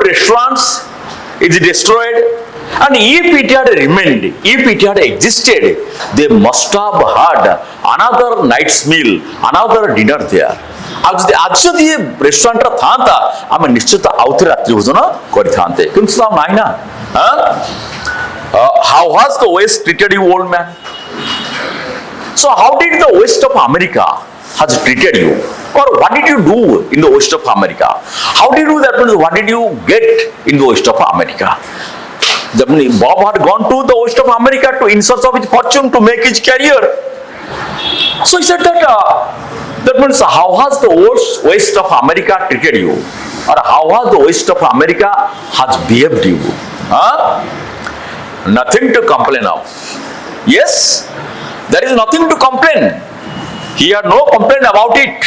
restaurants is destroyed, and if it had remained, if it had existed, they must have had another night's meal, another dinner there. आज जदि restaurant था आम निश्चित आउ थे रात्रि भोजन करते किंतु नाई ना. How has the west treated you old man? So how did the West of America has treated you, or what did you do in the West of America? How did you do that? What did you get in the West of America? Bob had gone to the West of America to in search of his fortune to make his career. So he said that that means how has the West of America treated you, or how has the West of America has behaved you? Nothing to complain of. Yes. There is nothing to complain. He had no complaint about it.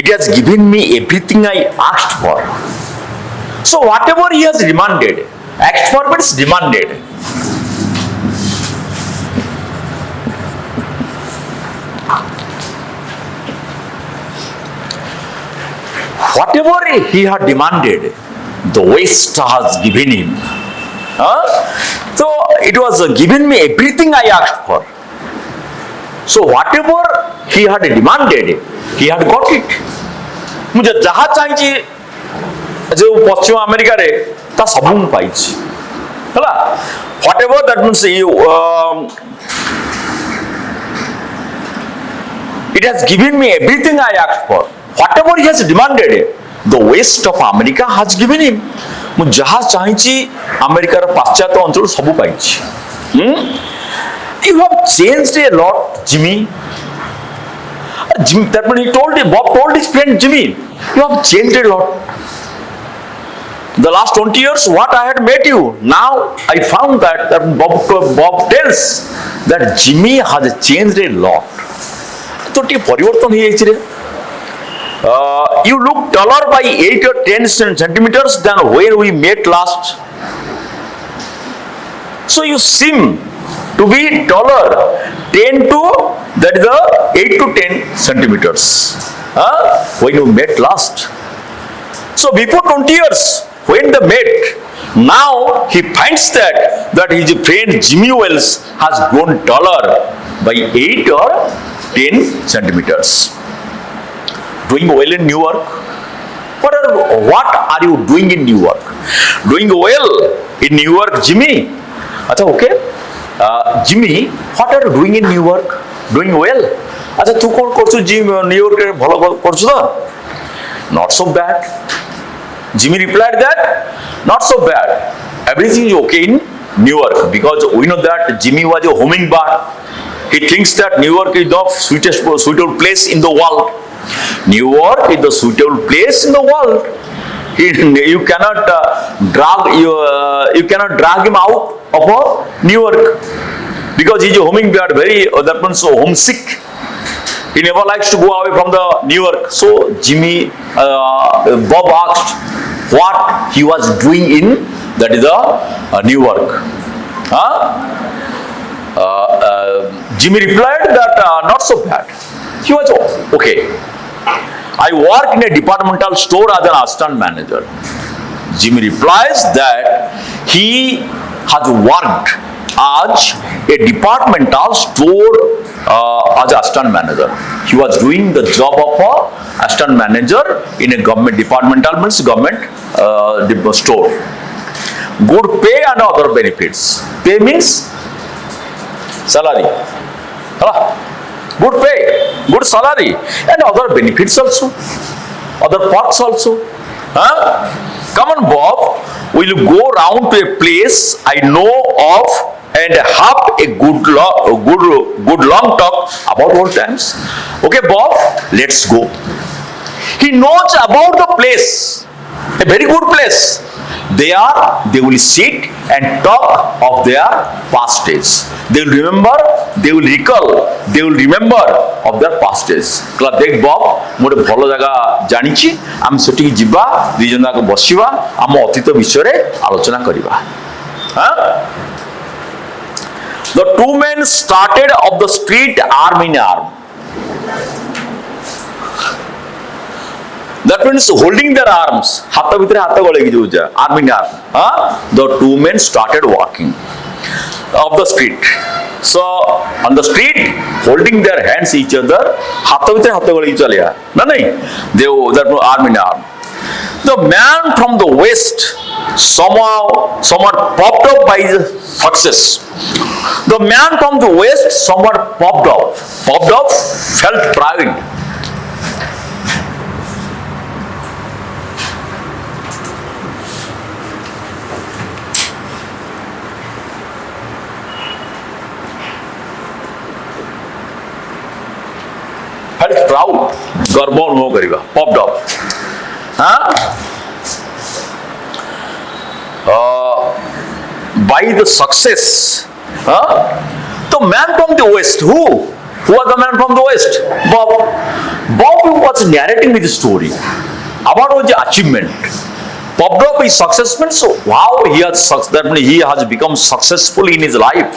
It has given me everything I asked for. So whatever he has demanded, asked for means demanded. Whatever he had demanded, the West has given him. So it was given me everything I asked for. So whatever he had demanded, he had got it. मुझे जहाँ चाहिए जो पश्चिम America रे ता सब मुझे पाइछ, हला. Whatever that means you, it has given me everything I asked for. Whatever he has demanded, the West of America has given him. मुझे जहाँ चाहिए अमेरिका रे पाश्चात्य अंचल सब पाइछ. You have changed a lot, Jimmy. That when he told him, Bob told his friend Jimmy, you have changed a lot. The last 20 years, what I had met you, now I found that Bob tells that Jimmy has changed a lot. So, you look taller by 8 or 10 centimeters than when we met last. So you seem to be taller 10 to, that is the 8 to 10 centimeters when you met last. So before 20 years when they met, now he finds that his friend Jimmy Wells has grown taller by 8 or 10 centimeters. Doing well in New York? What are you doing in New York? Doing well in New York, Jimmy? Achha, okay. Jimmy, what are you doing in New York? Doing well. Achha, tu kon korchu New York re bhalo korchu to? Not so bad. Jimmy replied that not so bad. Everything is okay in New York, because we know that Jimmy was a hummingbird. He thinks that New York is the sweetest suitable place in the world. New York is the suitable place in the world. You cannot drag him out of New York, because he is a hummingbird, very that means so homesick. He never likes to go away from the New York. So Jimmy, Bob asked what he was doing in, that is the New York. Jimmy replied that not so bad. He was okay. I work in a departmental store as an assistant manager. Jimmy replies that he has worked as a departmental store as assistant manager. He was doing the job of a assistant manager in a government departmental means government store. Good pay and other benefits. Pay means salary. Good pay, good salary, and other benefits also, other perks also. Come on, Bob, we'll go round to a place I know of and have a good long talk about old times. Okay, Bob, let's go. He knows about the place, a very good place. They will sit and talk of their past days. They will remember, they will recall, they will remember of their past days. Deख Bob, मोटे भलो जगह जानिछि, आम सेठी जिबा, दुई जन जाक बसिबा, आम अतीत विषय रे आलोचना करिबा. The two men started up the street arm in arm. That means holding their arms. Hatta vitre hatta golegi jouja. Arm in arm. The two men started walking up the street. So on the street, holding their hands each other, hatta vitre hatta golegi chaleya. Na nahi. They that arm in arm. The man from the west somewhat popped up by his success. The man from the west somewhat popped up, felt pride. Felt proud, गर्व अनुभव करेगा, popped up. By the success, the man from the west, who was the man from the west? Bob was narrating his story about his achievement. Popped up his success means how he has become successful in his life.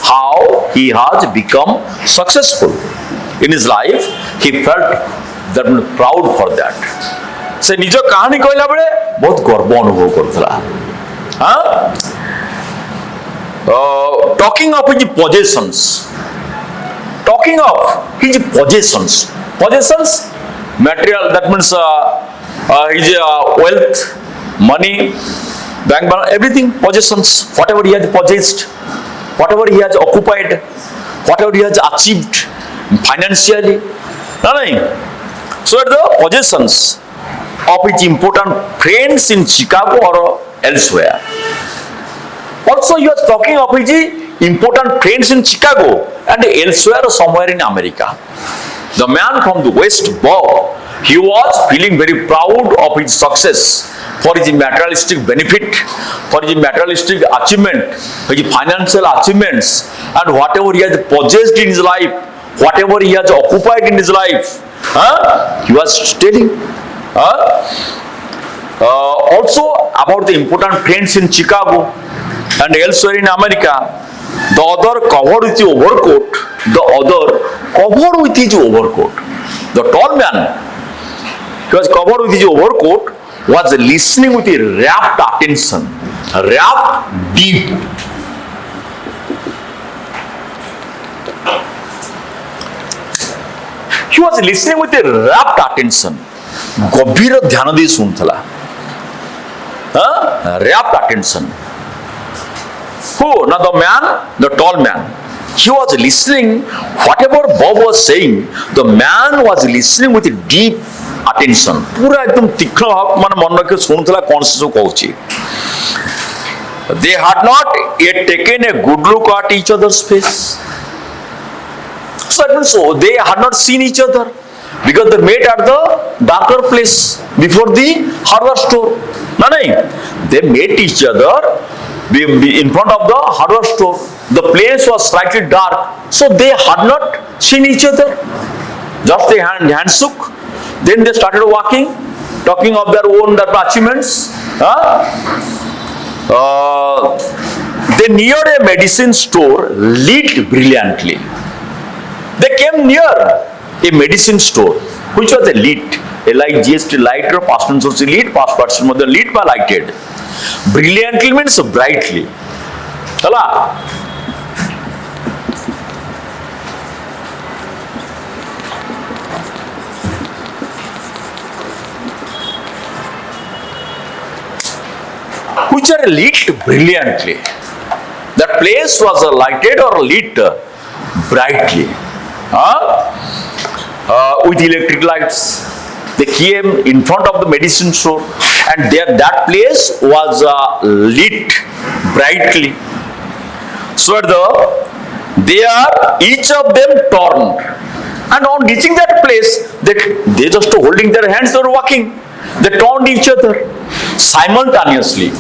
How he has become successful in his life, he felt that proud for that. से निज कहानी कहला बेले बहुत गर्व अनुभव करथला. Talking of his possessions, material, that means his wealth, money, bank balance, everything, possessions, whatever he has possessed, whatever he has occupied, whatever he has achieved financially. So the possessions of his important friends in Chicago or elsewhere. Also, he was talking of his important friends in Chicago and elsewhere somewhere in America. The man from the West, Bob, he was feeling very proud of his success, for his materialistic benefit, for his materialistic achievement, his financial achievements, and whatever he has possessed in his life, whatever he has occupied in his life. He was telling. Also about the important friends in Chicago and elsewhere in America. The other covered with his overcoat. The tall man, he was covered with his overcoat, was listening with a rapt attention, rapt deep. He was listening with a rapt attention. गंभीर ध्यान दे सुनथला. Rapt attention. Who? Now the man, the tall man. He was listening. Whatever Bob was saying, the man was listening with a deep attention. पूरा एकदम तीक्ष्ण भाव मन मन रख सुनथला कौन से कहूची. They had not yet taken a good look at each other's face. So they had not seen each other, because they met at the darker place before the hardware store. No, they met each other in front of the hardware store. The place was slightly dark, so they had not seen each other. Just they hand shook. Then they started walking, talking of their own achievements. They neared a medicine store lit brilliantly. They came near a medicine store which was a lit, L-I-G-H-T, lighter, past tense was lit, past participle mother lit by lighted. Brilliantly means brightly. Chala. Which are lit brilliantly. That place was lighted or lit brightly. With electric lights. They came in front of the medicine store, and that place was lit brightly. So they are each of them turned, and on reaching that place, they just holding their hands, they were walking. They turned each other simultaneously.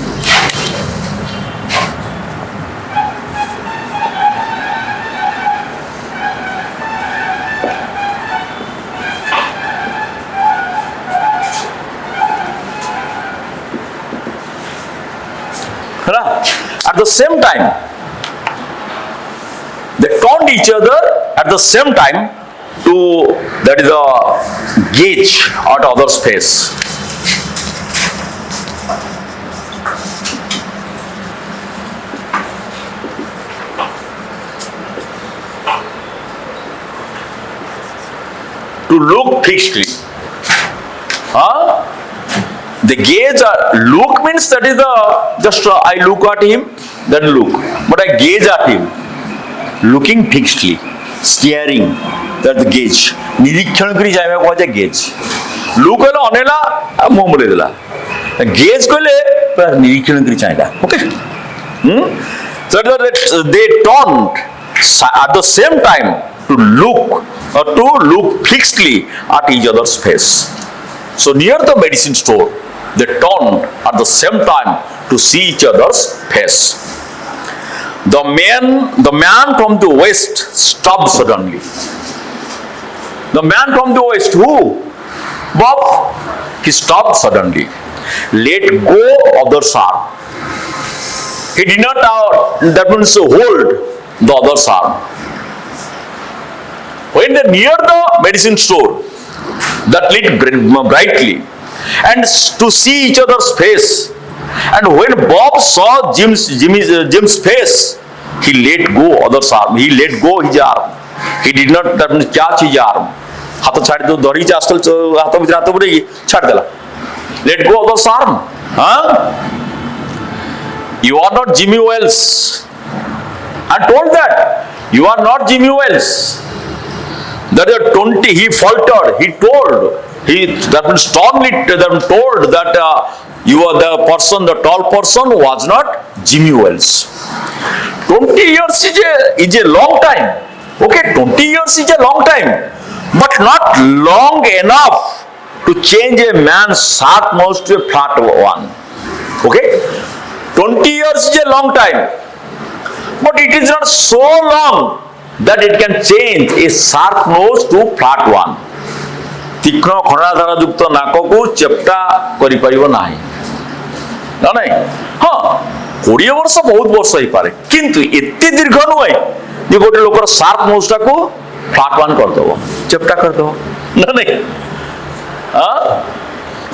At the same time, they turned each other at the same time, to, that is the gauge at other's face. To look fixedly. The gaze, look means that is the, just I look at him, then look. But I gaze at him. Looking fixedly, staring, that's the gaze. निरीक्षण करी जाए में कौन gaze. Look है ना अनेला मुंह बोले दिला. Gaze को ले पर निरीक्षण करी जाएगा. Okay. So they taunt at the same time to look fixedly at each other's face. So near the medicine store, they turned at the same time to see each other's face. The man from the west stopped suddenly. The man from the west, who? Bob. He stopped suddenly. Let go of the arm. He did not, that means hold the other's arm. When they near the medicine store, that lit brightly, and to see each other's face. And when Bob saw Jim's face, he let go other's arm. He let go his arm. He did not, that means catch his arm. हाथ छाड़ दो दौरी चास्टल हाथों में हाथों पड़ेगी छाड़ देला. Let go other's arm. You are not Jimmy Wells. I told that you are not Jimmy Wells. That 20, he faltered, he told, that means strongly told that you are the person, the tall person was not Jimmy Wells. 20 years is a long time. Okay, 20 years is a long time, but not long enough to change a man's sharp nose to a flat one. Okay, 20 years is a long time, but it is not so long that it can change a sharp nose to flat one. तीक्ष्ण खराधारा युक्त नाक को चेप्टा करि परिबो नाही ना नहीं. हाँ 20 वर्ष बहुत वर्ष हो पारे, किंतु एते दीर्घ नुहे जे गोटे लोकर शार्प नोज टा को फ्लैट वन कर दो, चेप्टा कर दो ना नहीं.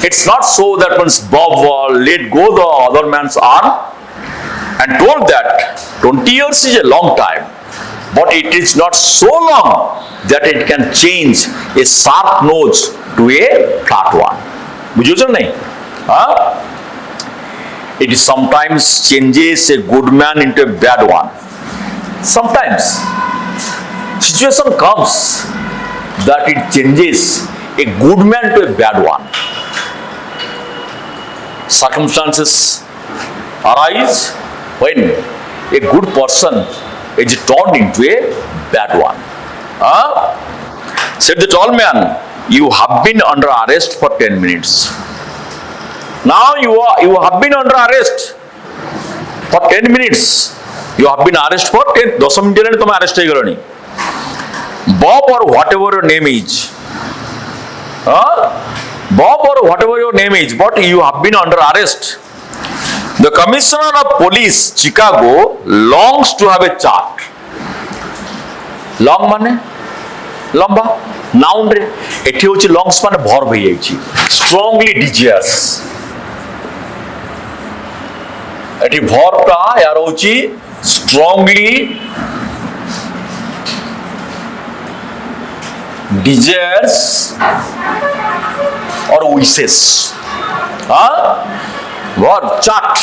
It's not so that once Bob let go the other man's arm and told that 20 years is a long time, but it is not so long that it can change a sharp nose to a flat one. बुझो नहीं? It sometimes changes a good man into a bad one. Sometimes situation comes that it changes a good man to a bad one. Circumstances arise when a good person is turned into a bad one. Said the tall man, you have been under arrest for 10 minutes. Now you have been under arrest for 10 minutes. You have been arrested for 10 minutes. तुम arrest हो गए. Bob or whatever your name is. Bob or whatever your name is, but you have been under arrest. The Commissioner of Police, Chicago, longs to have a chart. Long माने लंबा noun रे एठी होची longs माने भर भई जाईची strongly desires एठी भर टा यार होची strongly desires or wishes. What chart